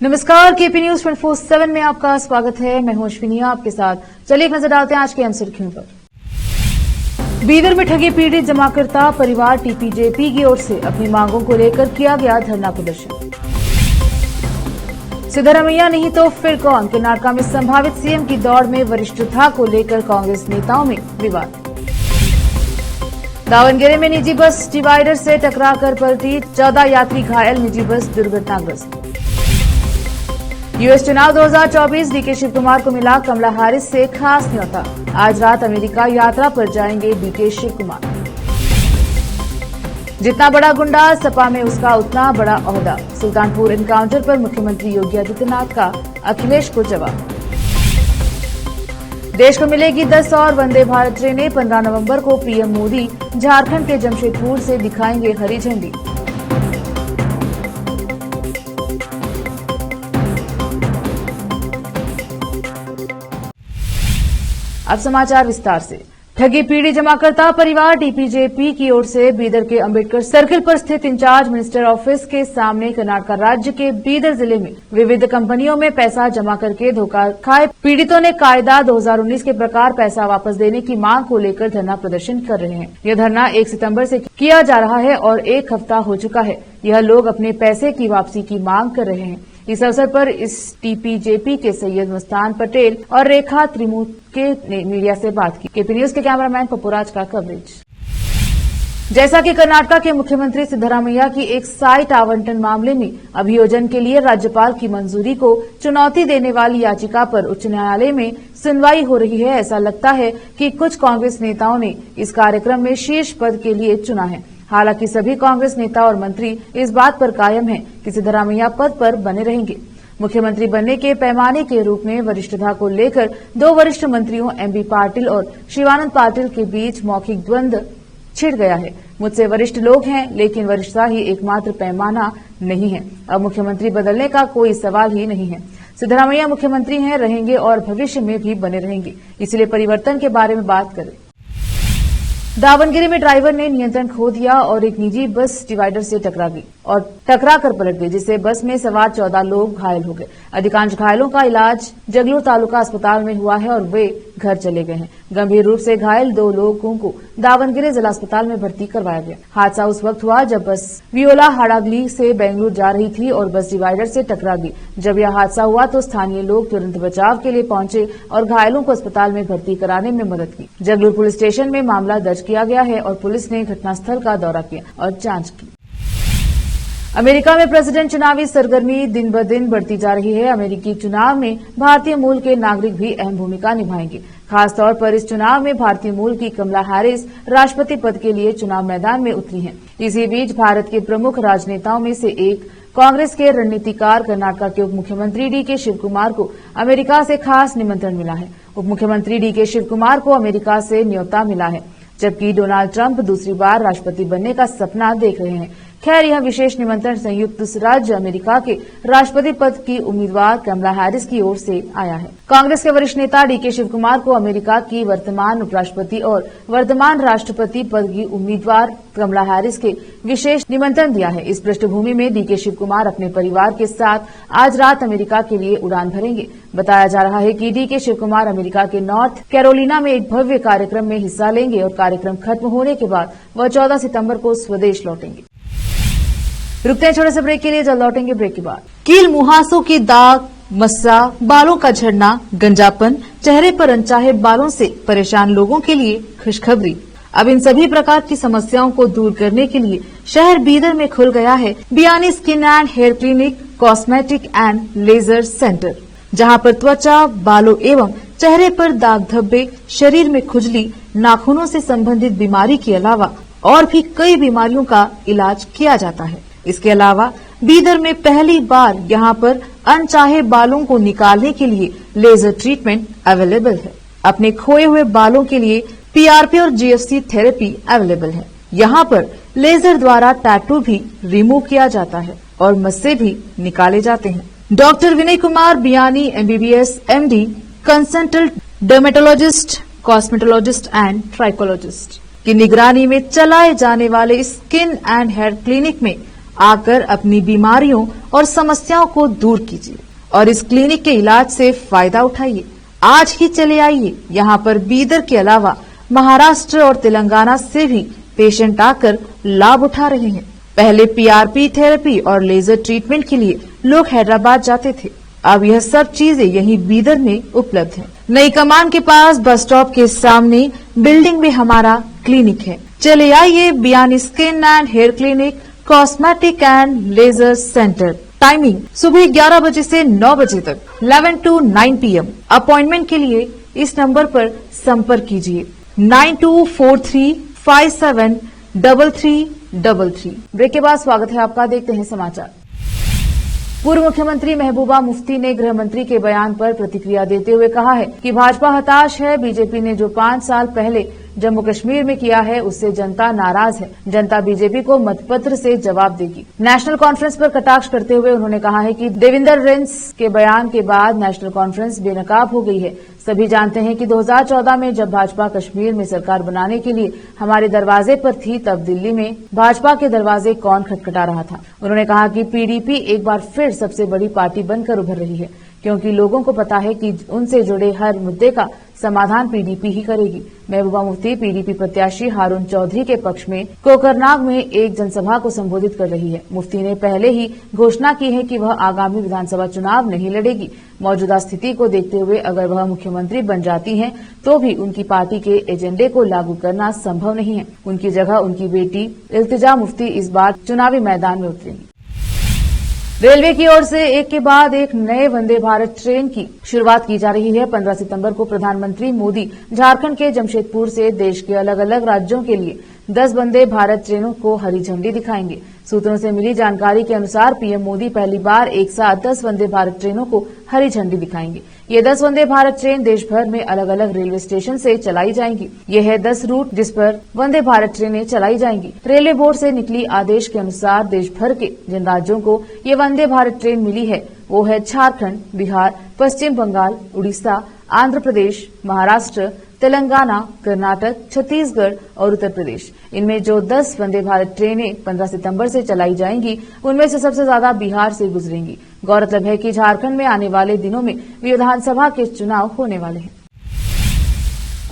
नमस्कार, KP news 24/7 में आपका स्वागत है। मैं हूं अश्विनी आपके साथ। चलिए एक नजर डालते हैं आज की अहम सुर्खियों पर। बीदर में ठगे पीड़ित जमाकर्ता परिवार टीपीजेपी की ओर से अपनी मांगों को लेकर किया गया धरना प्रदर्शन। सिद्धरामैया नहीं तो फिर कौन, कर्नाटक में संभावित सीएम की दौड़ में वरिष्ठता को लेकर कांग्रेस नेताओं में विवाद। दावनगेरे में निजी बस डिवाइडर से टकराकर पलटी, 14 यात्री घायल, निजी बस दुर्घटनाग्रस्त। यूएस चुनाव 2024, डीके शिव कुमार को मिला कमला हैरिस से खास न्योता। आज रात अमेरिका यात्रा पर जाएंगे डीके शिव कुमार। जितना बड़ा गुंडा सपा में उसका उतना बड़ा ओहदा, सुल्तानपुर एनकाउंटर पर मुख्यमंत्री योगी आदित्यनाथ का अखिलेश को जवाब। देश को मिलेगी 10 और वंदे भारत ट्रेनें, 15 नवंबर को पीएम मोदी झारखंड के जमशेदपुर से दिखाएंगे हरी झंडी। अब समाचार विस्तार से। ठगी पीड़ित जमाकर्ता परिवार टीपीजेपी की ओर से बीदर के अंबेडकर सर्किल पर स्थित इंचार्ज मिनिस्टर ऑफिस के सामने कर्नाटक राज्य के बीदर जिले में विविध कंपनियों में पैसा जमा करके धोखा खाए पीड़ितों ने कायदा 2019 के प्रकार पैसा वापस देने की मांग को लेकर धरना प्रदर्शन कर रहे हैं। यह धरना 1 सितंबर से किया जा रहा है और 1 हफ्ता हो चुका है। यह लोग अपने पैसे की वापसी की मांग कर रहे हैं। इस अवसर पर इस टीपीजेपी के सैयद मुस्तान पटेल और रेखा त्रिमुके ने मीडिया से बात की। केपी न्यूज के कैमरामैन पप्पूराज का कवरेज। जैसा कि कर्नाटक के मुख्यमंत्री सिद्धरामैया की एक साइट आवंटन मामले में अभियोजन के लिए राज्यपाल की मंजूरी को चुनौती देने वाली याचिका पर उच्च न्यायालय में सुनवाई हो रही है, ऐसा लगता है कि कुछ कांग्रेस नेताओं ने इस कार्यक्रम में शीर्ष पद के लिए चुना है। हालांकि सभी कांग्रेस नेता और मंत्री इस बात पर कायम हैं कि सिद्धरामैया पद पर बने रहेंगे। मुख्यमंत्री बनने के पैमाने के रूप में वरिष्ठता को लेकर 2 वरिष्ठ मंत्रियों एमबी पाटिल और शिवानंद पाटिल के बीच मौखिक द्वंद्व छिड़ गया है। मुझसे वरिष्ठ लोग हैं, लेकिन वरिष्ठता ही एकमात्र पैमाना नहीं है। अब मुख्यमंत्री बदलने का कोई सवाल ही नहीं है। सिद्धरामैया मुख्यमंत्री हैं, रहेंगे और भविष्य में भी बने रहेंगे, इसलिए परिवर्तन के बारे में बात करें। दावनगिरी में ड्राइवर ने नियंत्रण खो दिया और एक निजी बस डिवाइडर से टकरा कर पलट गई, जिससे बस में सवार 14 लोग घायल हो गए। अधिकांश घायलों का इलाज जगलूर तालुका अस्पताल में हुआ है और वे घर चले गए हैं। गंभीर रूप से घायल 2 लोगों को दावनगिरी जिला अस्पताल में भर्ती करवाया गया। हादसा उस वक्त हुआ जब बस वियोला हाड़ागली से बेंगलुरु जा रही थी और बस डिवाइडर से टकरा गई। जब यह हादसा हुआ तो स्थानीय लोग तुरंत बचाव के लिए पहुंचे और घायलों को अस्पताल में भर्ती कराने में मदद की। जगलूर पुलिस स्टेशन में मामला दर्ज किया गया है और पुलिस ने घटनास्थल का दौरा किया और जांच की। अमेरिका में प्रेसिडेंट चुनावी सरगर्मी दिन ब दिन बढ़ती जा रही है। अमेरिकी चुनाव में भारतीय मूल के नागरिक भी अहम भूमिका निभाएंगे। खासतौर पर इस चुनाव में भारतीय मूल की कमला हैरिस राष्ट्रपति पद के लिए चुनाव मैदान में उतरी हैं। इसी बीच भारत के प्रमुख राजनेताओं में से एक कांग्रेस के रणनीतिकार कर्नाटक के उप मुख्यमंत्री डीके शिव कुमार को अमेरिका से खास निमंत्रण मिला है। उप मुख्यमंत्री डीके शिव कुमार को अमेरिका से न्योता मिला है, जबकि डोनाल्ड ट्रंप दूसरी बार राष्ट्रपति बनने का सपना देख रहे हैं। खैर, यह विशेष निमंत्रण संयुक्त राज्य अमेरिका के राष्ट्रपति पद की उम्मीदवार कमला हैरिस की ओर से आया है। कांग्रेस के वरिष्ठ नेता डीके शिव कुमार को अमेरिका की वर्तमान उपराष्ट्रपति और वर्तमान राष्ट्रपति पद की उम्मीदवार कमला हैरिस के विशेष निमंत्रण दिया है। इस पृष्ठभूमि में डीके शिव कुमार अपने परिवार के साथ आज रात अमेरिका के लिए उड़ान भरेंगे। बताया जा रहा है कि डीके शिव कुमार अमेरिका के नॉर्थ कैरोलिना में एक भव्य कार्यक्रम में हिस्सा लेंगे और कार्यक्रम खत्म होने के बाद वह 14 सितंबर को स्वदेश लौटेंगे। रुकते हैं छोटे से ब्रेक के लिए, जल्द लौटेंगे ब्रेक के बाद। कील मुहासों की दाग, मस्सा, बालों का झड़ना, गंजापन, चेहरे पर अनचाहे बालों से परेशान लोगों के लिए खुशखबरी। अब इन सभी प्रकार की समस्याओं को दूर करने के लिए शहर बीदर में खुल गया है Biyani skin and hair clinic, cosmetic and laser centre, जहां पर त्वचा, बालों एवं चेहरे पर दाग धब्बे, शरीर में खुजली, नाखूनों से संबंधित बीमारी के अलावा और भी कई बीमारियों का इलाज किया जाता है। इसके अलावा बीदर में पहली बार यहां पर अनचाहे बालों को निकालने के लिए लेजर ट्रीटमेंट अवेलेबल है। अपने खोए हुए बालों के लिए पीआरपी और जीएफसी थेरेपी अवेलेबल है। यहां पर लेजर द्वारा टैटू भी रिमूव किया जाता है और मस्से भी निकाले जाते हैं। Doctor Vinay Kumar Biyani MBBS MD, consultant dermatologist, cosmetologist and trichologist की निगरानी में चलाए जाने वाले स्किन एंड हेयर क्लिनिक में आकर अपनी बीमारियों और समस्याओं को दूर कीजिए और इस क्लिनिक के इलाज से फायदा उठाइए। आज ही चले आइए। यहाँ पर बीदर के अलावा महाराष्ट्र और तेलंगाना से भी पेशेंट आकर लाभ उठा रहे हैं। पहले पीआरपी थेरेपी और लेजर ट्रीटमेंट के लिए लोग हैदराबाद जाते थे। अब यह सब चीजें यहीं बीदर में उपलब्ध है। नई कमान के पास बस स्टॉप के सामने बिल्डिंग में हमारा क्लिनिक है। चले आइए Biyani skin and hair clinic, cosmetic and laser centre. Timing सुबह 11 बजे से 9 बजे तक, 11 to 9 PM। अपॉइंटमेंट के लिए इस नंबर पर संपर्क कीजिए 9243573333। ब्रेक के बाद स्वागत है आपका, देखते हैं समाचार। पूर्व मुख्यमंत्री महबूबा मुफ्ती ने गृह मंत्री के बयान पर प्रतिक्रिया देते हुए कहा है कि भाजपा हताश है। बीजेपी ने जो 5 साल पहले जम्मू कश्मीर में किया है उससे जनता नाराज है। जनता बीजेपी को मतपत्र से जवाब देगी। नेशनल कॉन्फ्रेंस पर कटाक्ष करते हुए उन्होंने कहा है कि देवेंद्र रेंस के बयान के बाद नेशनल कॉन्फ्रेंस बेनकाब हो गई है। सभी जानते हैं कि 2014 में जब भाजपा कश्मीर में सरकार बनाने के लिए हमारे दरवाजे पर थी, तब दिल्ली में भाजपा के दरवाजे कौन खटखटा रहा था। उन्होंने कहा कि पीडीपी एक बार फिर सबसे बड़ी पार्टी बनकर उभर रही है, क्योंकि लोगों को पता है कि उनसे जुड़े हर मुद्दे का समाधान पीडीपी ही करेगी। महबूबा मुफ्ती पीडीपी प्रत्याशी हारून चौधरी के पक्ष में कोकरनाग में एक जनसभा को संबोधित कर रही है। मुफ्ती ने पहले ही घोषणा की है कि वह आगामी विधानसभा चुनाव नहीं लड़ेगी। मौजूदा स्थिति को देखते हुए अगर वह मुख्यमंत्री बन जाती हैं, तो भी उनकी पार्टी के एजेंडे को लागू करना संभव नहीं है। उनकी जगह उनकी बेटी इल्तिजा मुफ्ती इस बार चुनावी मैदान में उतरेंगी। रेलवे की ओर से एक के बाद एक नए वंदे भारत ट्रेन की शुरुआत की जा रही है। 15 सितंबर को प्रधानमंत्री मोदी झारखंड के जमशेदपुर से देश के अलग अलग राज्यों के लिए 10 वंदे भारत ट्रेनों को हरी झंडी दिखाएंगे। सूत्रों से मिली जानकारी के अनुसार पीएम मोदी पहली बार एक साथ 10 वंदे भारत ट्रेनों को हरी झंडी दिखाएंगे। ये 10 वंदे भारत ट्रेन देश भर में अलग अलग रेलवे स्टेशन से चलाई जाएंगी। ये है 10 रूट जिस पर वंदे भारत ट्रेनें चलाई जाएंगी। रेलवे बोर्ड से निकली आदेश के अनुसार देश भर के जिन राज्यों को ये वंदे भारत ट्रेन मिली है वो है झारखंड, बिहार, पश्चिम बंगाल, उड़ीसा, आंध्र प्रदेश, महाराष्ट्र, तेलंगाना, कर्नाटक, छत्तीसगढ़ और उत्तर प्रदेश। इनमें जो 10 वंदे भारत ट्रेनें 15 सितंबर से चलाई जाएंगी, उनमें से सबसे ज्यादा बिहार से गुजरेंगी। गौरतलब है कि झारखंड में आने वाले दिनों में विधानसभा के चुनाव होने वाले हैं।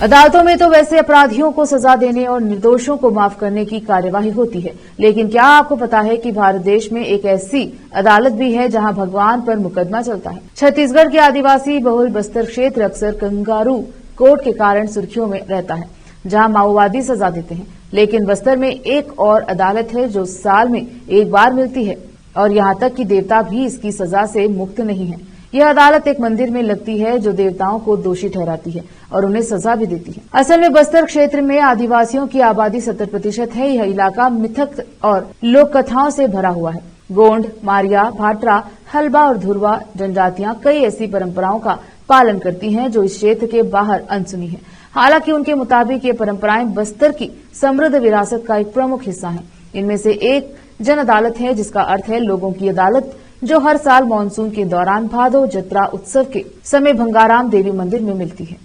अदालतों में तो वैसे अपराधियों को सजा देने और निर्दोषों को माफ करने की कार्यवाही होती है, लेकिन क्या आपको पता है कि भारत देश में एक ऐसी अदालत भी है जहां भगवान पर मुकदमा चलता है। छत्तीसगढ़ के आदिवासी बहुल बस्तर क्षेत्र अक्सर कंगारू कोर्ट के कारण सुर्खियों में रहता है, जहां माओवादी सजा देते हैं। लेकिन बस्तर में एक और अदालत है जो साल में एक बार मिलती है और यहां तक कि देवता भी इसकी सजा से मुक्त नहीं है। यह अदालत एक मंदिर में लगती है जो देवताओं को दोषी ठहराती है और उन्हें सजा भी देती है। असल में बस्तर क्षेत्र में आदिवासियों की आबादी 70% है। यह इलाका मिथक और लोक कथाओं से भरा हुआ है। गोंड, मारिया, भाटरा, हलबा और धुरवा जनजातियां कई ऐसी परंपराओं का पालन करती हैं जो इस क्षेत्र के बाहर अनसुनी है। हालांकि उनके मुताबिक ये परंपराएं बस्तर की समृद्ध विरासत का एक प्रमुख हिस्सा हैं। इनमें से एक जन अदालत है, जिसका अर्थ है लोगों की अदालत, जो हर साल मानसून के दौरान भादो जत्रा उत्सव के समय भंगाराम देवी मंदिर में मिलती है।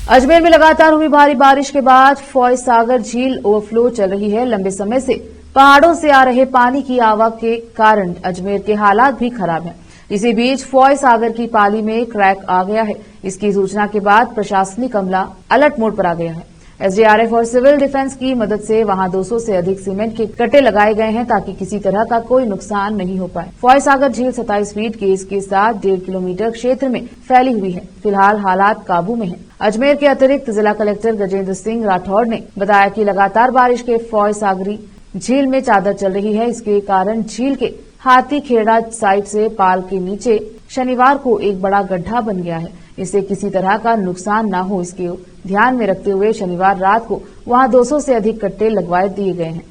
अजमेर में लगातार हुई भारी बारिश के बाद फॉय सागर झील ओवरफ्लो चल रही है। लंबे समय से पहाड़ों से आ रहे पानी की आवक के कारण अजमेर के हालात भी खराब हैं। इसी बीच फॉय सागर की पाली में क्रैक आ गया है। इसकी सूचना के बाद प्रशासनिक अमला अलर्ट मोड पर आ गया है। एसडीआरएफ और सिविल डिफेंस की मदद से वहां 200 से अधिक सीमेंट के कट्टे लगाए गए हैं ताकि किसी तरह का कोई नुकसान नहीं हो पाए। फॉय सागर झील 27 फीट गेज के साथ 1.5 किलोमीटर क्षेत्र में फैली हुई है। फिलहाल हालात काबू में हैं। अजमेर के अतिरिक्त जिला कलेक्टर गजेंद्र सिंह राठौड़ ने बताया कि लगातार बारिश के फॉय सागरी झील में चादर चल रही है। इसके कारण झील के हाथी खेड़ा साइड से पाल के नीचे शनिवार को एक बड़ा गड्ढा बन गया है। इससे किसी तरह का नुकसान न हो, इसके ध्यान में रखते हुए शनिवार रात को वहां 200 से अधिक कट्टे लगवा दिए गए हैं।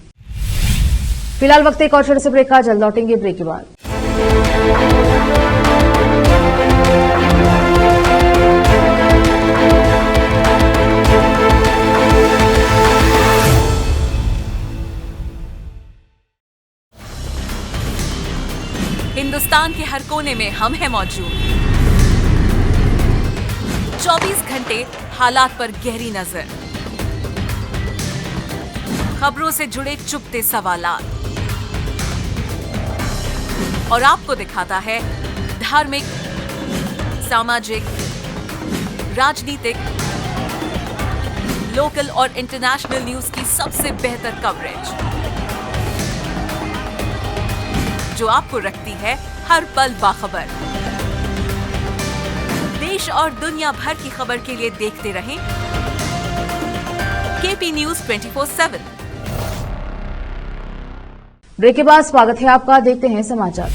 फिलहाल वक्त एक और छोटे से ब्रेक का, जल्द लौटेंगे ब्रेक के बाद। हिंदुस्तान के हर कोने में हम हैं मौजूद। 24 घंटे हालात पर गहरी नजर, खबरों से जुड़े चुपते सवालात, और आपको दिखाता है धार्मिक, सामाजिक, राजनीतिक, लोकल और इंटरनेशनल न्यूज की सबसे बेहतर कवरेज, जो आपको रखती है हर पल बाखबर। देश और दुनिया भर की खबर के लिए देखते रहें केपी न्यूज 24/7। ब्रेक के बाद स्वागत है आपका। देखते हैं समाचार।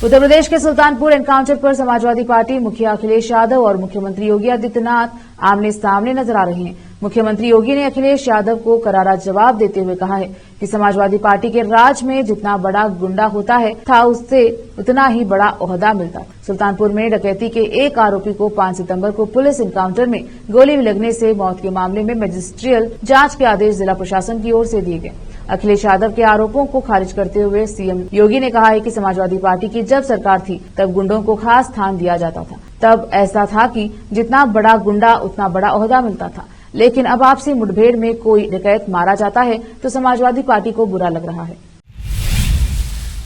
उत्तर प्रदेश के सुल्तानपुर एनकाउंटर पर समाजवादी पार्टी मुखिया अखिलेश यादव और मुख्यमंत्री योगी आदित्यनाथ आमने सामने नजर आ रहे हैं। मुख्यमंत्री योगी ने अखिलेश यादव को करारा जवाब देते हुए कहा है कि समाजवादी पार्टी के राज में जितना बड़ा गुंडा होता है था उससे उतना ही बड़ा ओहदा मिलता। सुल्तानपुर में डकैती के एक आरोपी को 5 सितंबर को पुलिस एनकाउंटर में गोली लगने से मौत के मामले में मजिस्ट्रियल जांच के आदेश जिला प्रशासन की ओर से दिए गए। अखिलेश यादव के आरोपों को खारिज करते हुए सीएम योगी ने कहा है कि समाजवादी पार्टी की जब सरकार थी तब गुंडों को खास स्थान दिया जाता था। तब ऐसा था कि जितना बड़ा गुंडा उतना बड़ा ओहदा मिलता था, लेकिन अब आपसी मुठभेड़ में कोई डकैत मारा जाता है तो समाजवादी पार्टी को बुरा लग रहा है।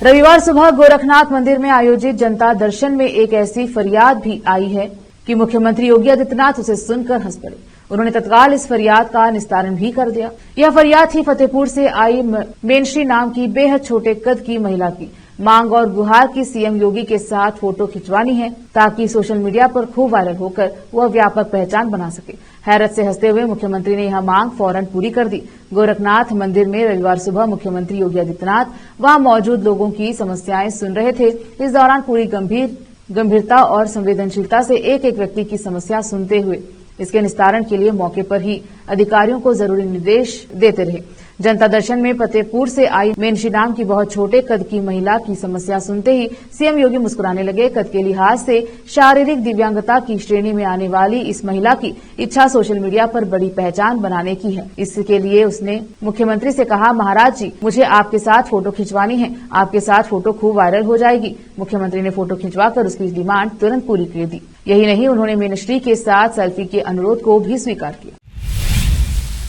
रविवार सुबह गोरखनाथ मंदिर में आयोजित जनता दर्शन में एक ऐसी फरियाद भी आई है कि मुख्यमंत्री योगी आदित्यनाथ उसे सुनकर हंस पड़े। उन्होंने तत्काल इस फरियाद का निस्तारण भी कर दिया। यह फरियाद थी फतेहपुर से आई मेनश्री नाम की बेहद छोटे कद की महिला की। मांग और गुहार की सीएम योगी के साथ फोटो खिंचवानी है ताकि सोशल मीडिया पर खूब वायरल होकर वह व्यापक पहचान बना सके। हैरत से हंसते हुए मुख्यमंत्री ने यह मांग फौरन पूरी कर दी। गोरखनाथ मंदिर में रविवार सुबह मुख्यमंत्री योगी आदित्यनाथ वहां मौजूद लोगों की समस्याएं सुन रहे थे। इस दौरान पूरी गंभीरता और संवेदनशीलता से एक एक व्यक्ति की समस्या सुनते हुए इसके निस्तारण के लिए मौके पर ही अधिकारियों को जरूरी निर्देश देते रहे। जनता दर्शन में फतेहपुर से आई मेनशी नाम की बहुत छोटे कद की महिला की समस्या सुनते ही सीएम योगी मुस्कुराने लगे। कद के लिहाज से शारीरिक दिव्यांगता की श्रेणी में आने वाली इस महिला की इच्छा सोशल मीडिया पर बड़ी पहचान बनाने की है। इसके लिए उसने मुख्यमंत्री से कहा, महाराज जी मुझे आपके साथ फोटो खिंचवानी है, आपके साथ फोटो खूब वायरल हो जाएगी। मुख्यमंत्री ने फोटो खिंचवाकर उसकी डिमांड तुरंत पूरी कर दी। यही नहीं, उन्होंने मेनश्री के साथ सेल्फी के अनुरोध को भी स्वीकार किया।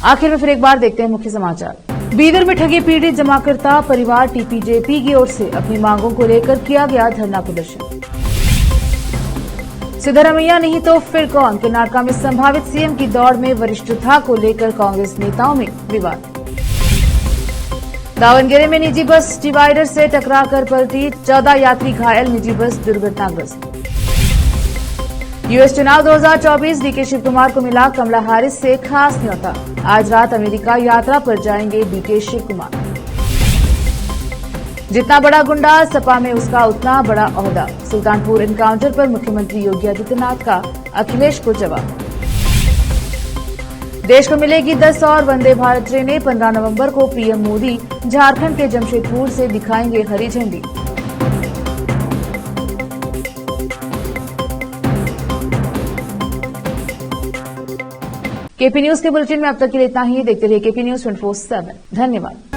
आखिर में फिर एक बार देखते हैं मुख्य समाचार। बीदर में ठगी पीड़ित जमाकर्ता परिवार टीपीजेपी की ओर से अपनी मांगों को लेकर किया गया धरना प्रदर्शन। सिद्धरामैया नहीं तो फिर कौन, कर्नाटक में संभावित सीएम की दौड़ में वरिष्ठता को लेकर कांग्रेस नेताओं में विवाद। दावनगेरे में निजी बस डिवाइडर से टकराकर पलटी, 14 यात्री घायल, निजी बस दुर्घटनाग्रस्त। यूएस चुनाव 2024, डीके शिव कुमार को मिला कमला हैरिस से खास न्योता। आज रात अमेरिका यात्रा पर जाएंगे डीके शिव कुमार। जितना बड़ा गुंडा सपा में उसका उतना बड़ा ओहदा। सुल्तानपुर एनकाउंटर पर मुख्यमंत्री योगी आदित्यनाथ का अखिलेश को जवाब। देश को मिलेगी 10 और वंदे भारत ट्रेनें। 15 नवंबर को पीएम मोदी झारखंड के जमशेदपुर से दिखाएंगे हरी झंडी। केपी न्यूज के बुलेटिन में अब तक के लिए इतना ही। देखते रहिए केपी न्यूज 24/7। धन्यवाद।